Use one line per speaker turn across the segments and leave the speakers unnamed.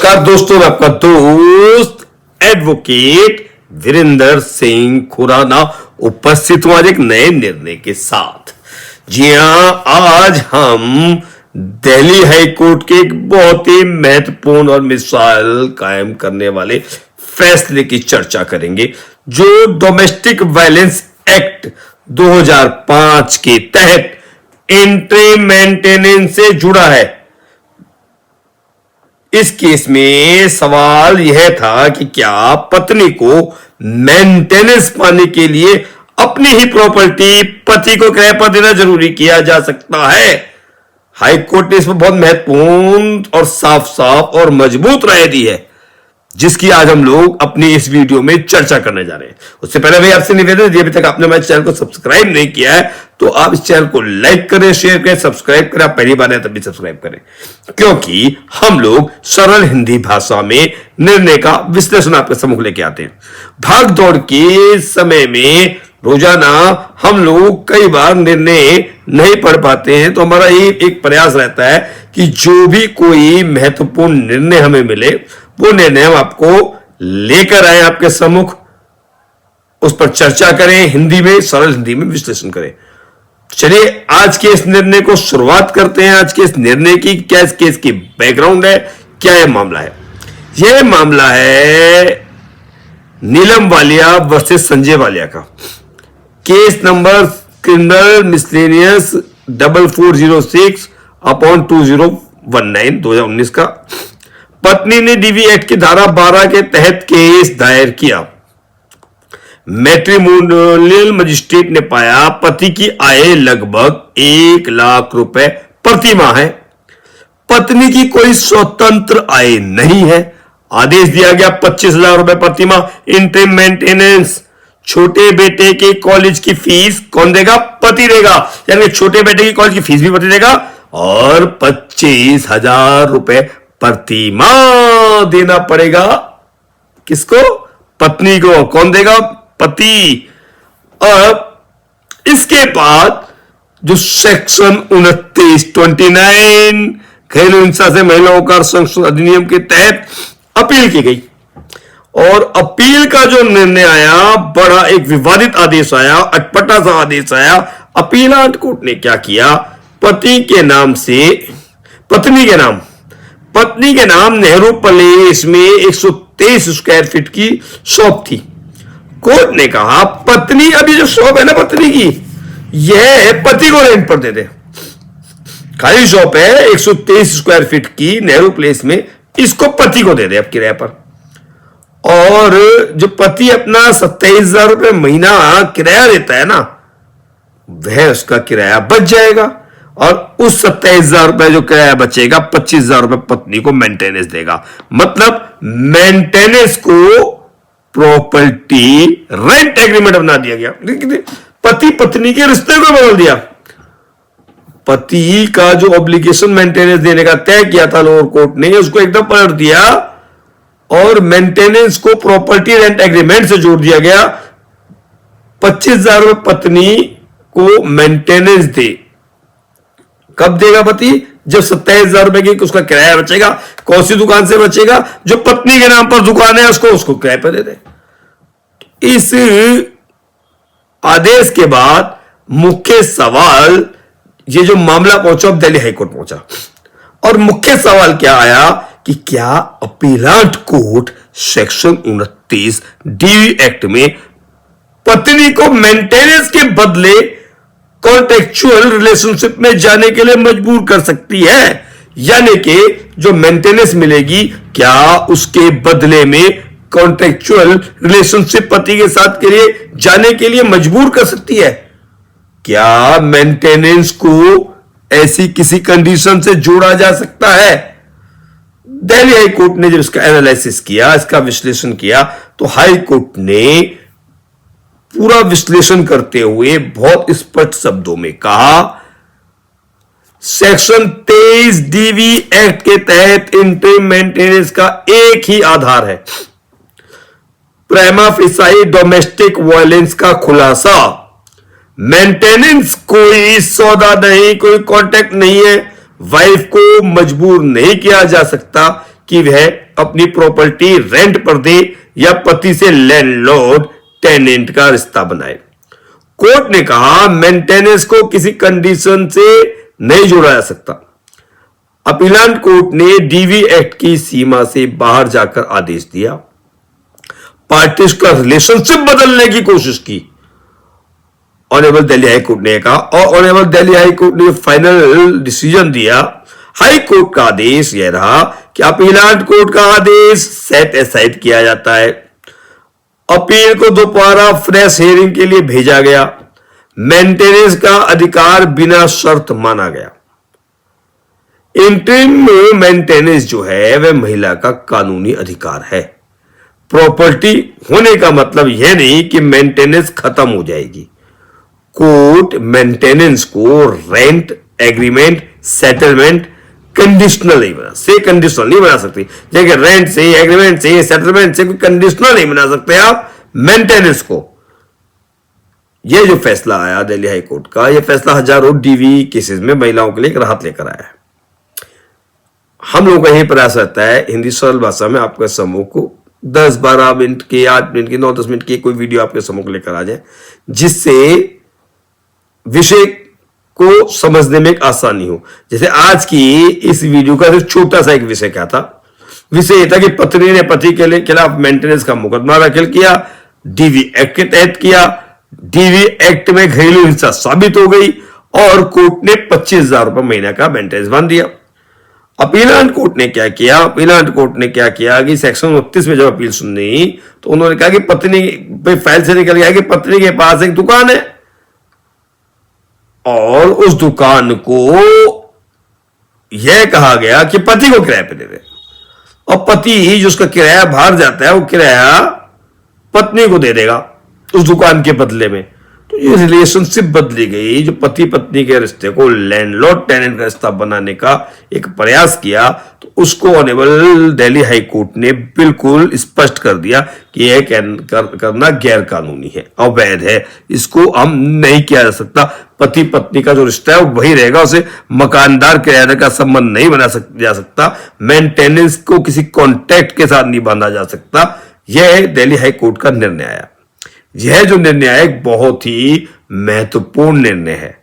नमस्कार दोस्तों, मैं आपका दोस्त एडवोकेट वीरेंद्र सिंह खुराना उपस्थित हूं आज एक नए निर्णय के साथ। जी हां, आज हम दिल्ली हाई कोर्ट के एक बहुत ही महत्वपूर्ण और मिसाल कायम करने वाले फैसले की चर्चा करेंगे जो डोमेस्टिक वायलेंस एक्ट 2005 के तहत एंट्री मेंटेनेंस से जुड़ा है। इस केस में सवाल यह था कि क्या पत्नी को मेंटेनेंस पाने के लिए अपनी ही प्रॉपर्टी पति को किराए पर देना जरूरी किया जा सकता है। हाई कोर्ट ने इसमें बहुत महत्वपूर्ण और साफ साफ और मजबूत राय दी है, जिसकी आज हम लोग अपनी इस वीडियो में चर्चा करने जा रहे हैं। उससे पहले भाई आपसे निवेदन है, अभी तक आपने हमारे चैनल को सब्सक्राइब नहीं किया है तो आप इस चैनल को लाइक करें, शेयर करें, सब्सक्राइब करें। आप पहली बार है तब भी सब्सक्राइब करें, क्योंकि हम लोग सरल हिंदी भाषा में निर्णय का विश्लेषण आपके सम्मुख लेके आते हैं। भाग दौड़ के समय में रोजाना हम लोग कई बार निर्णय नहीं पढ़ पाते हैं, तो हमारा ये एक प्रयास रहता है कि जो भी कोई महत्वपूर्ण निर्णय हमें मिले वो निर्णय हम आपको लेकर आए आपके सम्मुख, उस पर चर्चा करें, हिंदी में, सरल हिंदी में विश्लेषण करें। चलिए आज के इस निर्णय को शुरुआत करते हैं। आज के इस निर्णय की क्या इस केस की बैकग्राउंड है, क्या यह मामला है? यह मामला है नीलम वालिया वर्सेस संजय वालिया का। केस नंबर क्रिमिनल मिसलेनियस 4406/2019 2019 का। पत्नी ने डीवी एक्ट की धारा 12 के तहत केस दायर किया। मैट्रिमोनियल मजिस्ट्रेट ने पाया पति की आय लगभग 1 लाख रुपए प्रति माह है, पत्नी की कोई स्वतंत्र आय नहीं है। आदेश दिया गया 25,000 रुपए प्रति माह इंटरिम मेंटेनेंस। छोटे बेटे के कॉलेज की फीस कौन देगा? पति देगा, यानी छोटे बेटे की कॉलेज की फीस भी पति देगा और 25,000 रुपए प्रति माह देना पड़ेगा। किसको? पत्नी को। कौन देगा? पति। और इसके बाद जो सेक्शन 29 घरेलू हिंसा से महिलाओं का संरक्षण अधिनियम के तहत अपील की गई और अपील का जो निर्णय आया, बड़ा एक विवादित आदेश आया, अटपटा सा आदेश आया। अपीलाट कोर्ट ने क्या किया? पत्नी के नाम नेहरू पैलेस में 123 स्क्वायर फीट की शॉप थी। कोर्ट ने कहा पत्नी, अभी जो शॉप है ना पत्नी की, यह पति को रेंट पर दे दे। खाली शॉप है 123 स्क्वायर फीट की नेहरू प्लेस में, इसको पति को दे दे अब किराए पर। और जो पति अपना 27,000 रुपए महीना किराया देता है ना, वह उसका किराया बच जाएगा और उस 27,000 रुपए जो किराया बचेगा 25,000 रुपए पत्नी को मेंटेनेंस देगा। मतलब मेंटेनेंस को प्रॉपर्टी रेंट एग्रीमेंट बना दिया गया। पति पत्नी के रिश्ते को बदल दिया। पति का जो ऑब्लिगेशन मेंटेनेंस देने का तय किया था लोअर कोर्ट ने, उसको एकदम पलट दिया और मेंटेनेंस को प्रॉपर्टी रेंट एग्रीमेंट से जोड़ दिया गया। 25,000 रुपए पत्नी को मेंटेनेंस दे। कब देगा पति? जब 27,000 रुपए की उसका किराया बचेगा। कौन सी दुकान से बचेगा? जो पत्नी के नाम पर दुकान है उसको किराए पर दे दे। इस आदेश के बाद मुख्य सवाल, ये जो मामला पहुंचा दिल्ली हाईकोर्ट पहुंचा और मुख्य सवाल क्या आया कि क्या अपीलाट कोर्ट सेक्शन 29 डीवी एक्ट में पत्नी को मेंटेनेंस के बदले कॉन्ट्रेक्चुअल रिलेशनशिप में जाने के लिए मजबूर कर सकती है? यानी कि जो मेंटेनेंस मिलेगी, क्या उसके बदले में कॉन्ट्रेक्चुअल रिलेशनशिप पति के साथ के लिए जाने के लिए मजबूर कर सकती है? क्या मेंटेनेंस को ऐसी किसी कंडीशन से जोड़ा जा सकता है? दिल्ली हाई कोर्ट ने जब इसका एनालिसिस किया, इसका विश्लेषण किया, तो हाई कोर्ट ने पूरा विश्लेषण करते हुए बहुत स्पष्ट शब्दों में कहा, सेक्शन 23 डीवी एक्ट के तहत इंटरिम मेंटेनेंस का एक ही आधार है, प्राइमा फेसाई डोमेस्टिक वायलेंस का खुलासा। मेंटेनेंस कोई सौदा नहीं, कोई कॉन्ट्रैक्ट नहीं है। वाइफ को मजबूर नहीं किया जा सकता कि वह अपनी प्रॉपर्टी रेंट पर दे या पति से लैंडलॉर्ड टेनेंट का रिश्ता बनाए। कोर्ट ने कहा मेंटेनेंस को किसी कंडीशन से नहीं जोड़ा जा सकता। अपीलांट कोर्ट ने डीवी एक्ट की सीमा से बाहर जाकर आदेश दिया। पार्टीज का रिलेशनशिप बदलने की कोशिश की। ऑनरेबल दिल्ली हाई कोर्ट ने कहा और ऑनरेबल दिल्ली हाई कोर्ट ने फाइनल डिसीजन दिया। हाई कोर्ट का आदेश यह रहा कि अपीलांट कोर्ट का आदेश सेट एसाइड किया जाता है। अपील को दोबारा फ्रेश हियरिंग के लिए भेजा गया। मेंटेनेंस का अधिकार बिना शर्त माना गया। इंटरिम मेंटेनेंस जो है वह महिला का कानूनी अधिकार है। प्रॉपर्टी होने का मतलब यह नहीं कि मेंटेनेंस खत्म हो जाएगी। कोर्ट मेंटेनेंस को रेंट एग्रीमेंट सेटलमेंट कंडीशनल नहीं बना सकती। जैसे रेंट से एग्रीमेंट से सेटलमेंट से कोई कंडीशनल नहीं बना सकते आप मेंटेनेंस को। यह जो फैसला आया दिल्ली हाई कोर्ट का, यह फैसला हजारों डीवी केसेस में महिलाओं के लिए एक राहत लेकर आया है। हम लोगों का यही प्रयास रहता है हिंदी सरल भाषा में आपके समूह को 10-12 मिनट के 8 मिनट की 9-10 मिनट की कोई वीडियो आपके समूह को लेकर आ जाए, जिससे विषय को समझने में एक आसानी हो। जैसे आज की इस वीडियो का सिर्फ छोटा सा एक विषय क्या था, विषय यह था कि पत्नी ने पति के खिलाफ मेंटेनेंस का मुकदमा दाखिल किया, डीवी एक्ट के तहत किया। डीवी एक्ट में घरेलू हिंसा साबित हो गई और कोर्ट ने 25,000 रुपए महीना का मेंटेनेंस बांध दिया। अपीलांट कोर्ट ने क्या किया? अपीलांट कोर्ट ने क्या किया कि सेक्शन 29 में जब अपील सुननी तो उन्होंने कहा कि पत्नी पे फाइल से निकल गया कि पत्नी के पास एक दुकान है और उस दुकान को यह कहा गया कि पति को किराए पे दे दे, और पति जो उसका किराया बाहर जाता है वो किराया पत्नी को दे देगा उस दुकान के बदले में। तो ये रिलेशनशिप बदली गई। जो पति पत्नी के रिश्ते को लैंडलॉर्ड टेनेंट का रिश्ता बनाने का एक प्रयास किया तो उसको ऑनरेबल दिल्ली हाई कोर्ट ने बिल्कुल स्पष्ट कर दिया कि यह करना गैर कानूनी है, अवैध है, इसको हम नहीं किया जा सकता। पति पत्नी का जो रिश्ता है वो वही रहेगा, उसे मकानदार किराएदार का संबंध नहीं जा सकता। मेंटेनेंस को किसी कॉन्ट्रैक्ट के साथ नहीं बांधा जा सकता। यह दिल्ली हाई कोर्ट का निर्णय आया। यह जो निर्णय है एक बहुत ही महत्वपूर्ण निर्णय है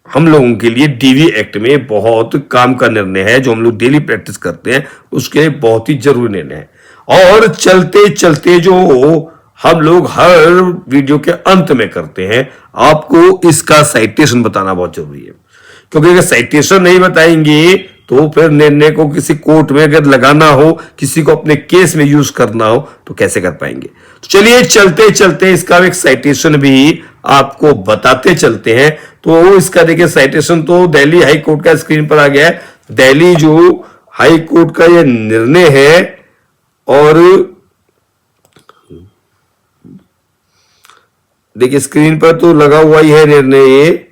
हम लोगों के लिए। डीवी एक्ट में बहुत काम का निर्णय है जो हम लोग डेली प्रैक्टिस करते हैं, उसके लिए बहुत ही जरूरी निर्णय है। और चलते चलते जो हम लोग हर वीडियो के अंत में करते हैं, आपको इसका साइटेशन बताना बहुत जरूरी है, क्योंकि अगर साइटेशन नहीं बताएंगे तो फिर निर्णय को किसी कोर्ट में अगर लगाना हो, किसी को अपने केस में यूज करना हो तो कैसे कर पाएंगे। तो चलिए चलते चलते इसका एक साइटेशन भी आपको बताते चलते हैं। तो इसका देखिए साइटेशन तो दिल्ली हाई कोर्ट का स्क्रीन पर आ गया है। दिल्ली जो हाई कोर्ट का यह निर्णय है और देखिए स्क्रीन पर तो लगा हुआ ही है निर्णय। ये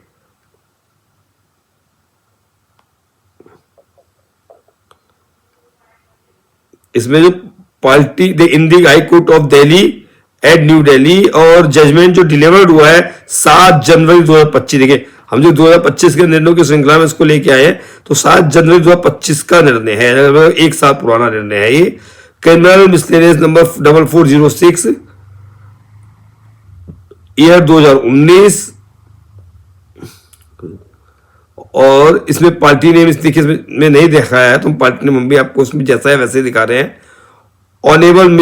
इसमें जो party in the high court of Delhi at new Delhi और जजमेंट जो डिलीवर्ड हुआ है 7 जनवरी 2025। देखिए हम जो 2025 के निर्णयों की श्रृंखला में इसको लेके आए हैं, तो 7 जनवरी 2025 का निर्णय है, एक साल पुराना निर्णय है। ये क्रिमिनल मिसलेनियस नंबर 4406 ईयर 2019 और इसमें पार्टी नेम इस तरीके में नहीं दिखाया है, तो पार्टी नेम भी आपको उसमें जैसा है वैसे दिखा रहे हैं। ऑनेबल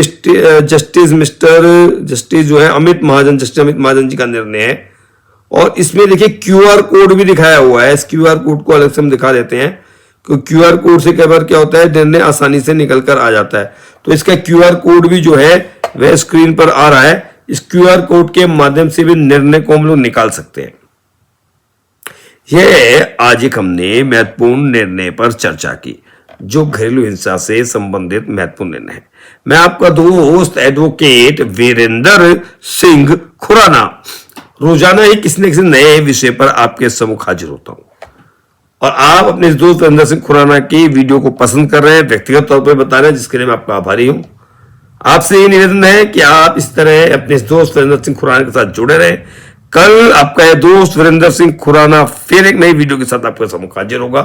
जस्टिस जो है अमित महाजन, जस्टिस अमित महाजन जी का निर्णय है। और इसमें देखिए क्यूआर कोड भी दिखाया हुआ है। इस क्यूआर कोड को अलग से हम दिखा देते हैं, क्योंकि क्यूआर कोड से कई बार क्या होता है निर्णय आसानी से निकल कर आ जाता है। तो इसका क्यूआर कोड भी जो है वह स्क्रीन पर आ रहा है। इस क्यूआर कोड के माध्यम से भी निर्णय को हम लोग निकाल सकते हैं। यह आज एक हमने महत्वपूर्ण निर्णय पर चर्चा की जो घरेलू हिंसा से संबंधित महत्वपूर्ण निर्णय है। मैं आपका दोस्त एडवोकेट वीरेंद्र सिंह खुराना रोजाना ही किसी न किसी नए विषय पर आपके सम्मुख हाजिर होता हूं, और आप अपने इस दोस्त वीरेंद्र सिंह खुराना की वीडियो को पसंद कर रहे हैं, व्यक्तिगत तौर पर बता रहे हैं, जिसके लिए मैं आपका आभारी हूं। आपसे ये निवेदन है कि आप इस तरह अपने इस दोस्त वीरेंद्र सिंह खुराना के साथ जुड़े रहें, कल आपका यह दोस्त वीरेंद्र सिंह खुराना फिर एक नई वीडियो के साथ आपके सम्मुख हाजिर होगा।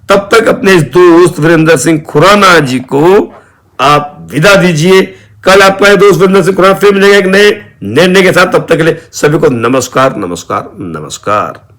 तब तक अपने इस दोस्त वीरेंद्र सिंह खुराना जी को आप विदा दीजिए। कल आपका यह दोस्त वीरेंद्र सिंह खुराना फिर मिलेगा एक नए निर्णय के साथ। तब तक के लिए सभी को नमस्कार, नमस्कार, नमस्कार।